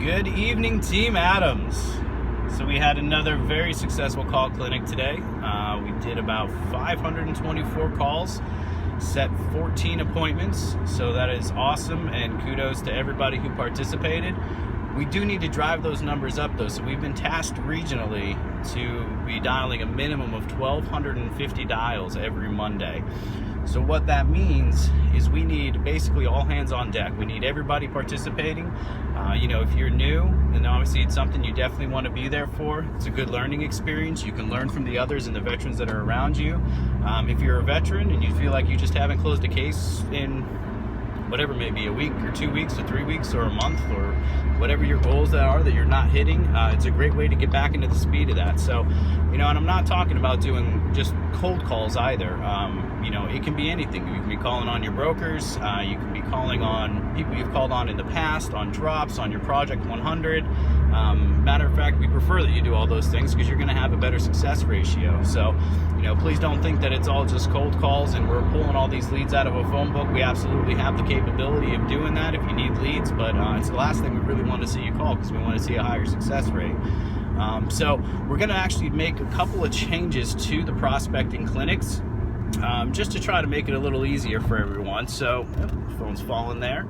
Good evening, Team Adams. So we had another very successful call clinic today. We did about 524 calls, set 14 appointments, so that is awesome, and kudos to everybody who participated. We do need to drive those numbers up though, so we've been tasked regionally to be dialing a minimum of 1,250 dials every Monday. So what that means is we need basically all hands on deck. We need everybody participating. If you're new, then obviously it's something you definitely want to be there for. It's a good learning experience. You can learn from the others and the veterans that are around you. If you're a veteran and you feel like you just haven't closed a case in whatever, maybe a week or 2 weeks or 3 weeks or a month or whatever your goals are that you're not hitting, it's a great way to get back into the speed of that. So, and I'm not talking about doing just cold calls either. It can be anything. You can be calling on your brokers. You can be calling on people you've called on in the past, on drops, on your Project 100. Matter of fact, we prefer that you do all those things because you're going to have a better success ratio. So, please don't think that it's all just cold calls and we're pulling all these leads out of a phone book. We absolutely have the capability of doing that if you need leads, but it's the last thing we really want to see you call because we want to see a higher success rate. So we're going to actually make a couple of changes to the prospecting clinics just to try to make it a little easier for everyone. So, phone's falling there.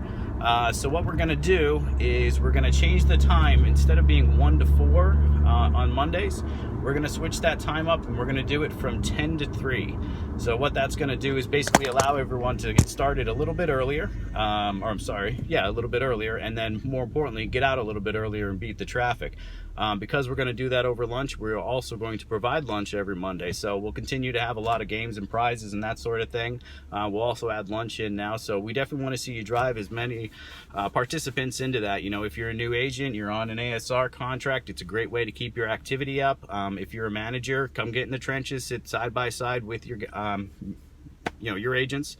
So what we're going to do is we're going to change the time. Instead of being 1 to 4 on Mondays, we're going to switch that time up and we're going to do it from 10 to 3. So what that's going to do is basically allow everyone to get started a little bit earlier, a little bit earlier, and then more importantly, get out a little bit earlier and beat the traffic. Because we're going to do that over lunch, we're also going to provide lunch every Monday. So we'll continue to have a lot of games and prizes and that sort of thing. We'll also add lunch in now. So we definitely want to see you drive as many participants into that. If you're a new agent, you're on an ASR contract, it's a great way to keep your activity up. If you're a manager, come get in the trenches, sit side by side with your agents.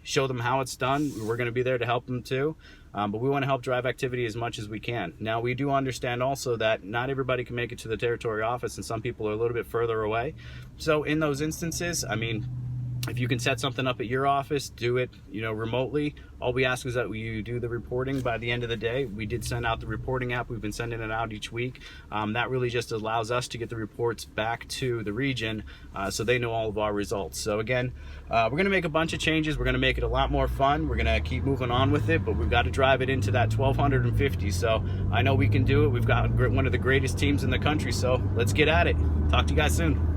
Show them how it's done. We're going to be there to help them too. But we want to help drive activity as much as we can. Now, we do understand also that not everybody can make it to the territory office and some people are a little bit further away. So in those instances, if you can set something up at your office, do it, remotely. All we ask is that you do the reporting by the end of the day. We did send out the reporting app. We've been sending it out each week. That really just allows us to get the reports back to the region so they know all of our results. So again, we're going to make a bunch of changes. We're going to make it a lot more fun. We're going to keep moving on with it, but we've got to drive it into that 1,250. So I know we can do it. We've got one of the greatest teams in the country. So let's get at it. Talk to you guys soon.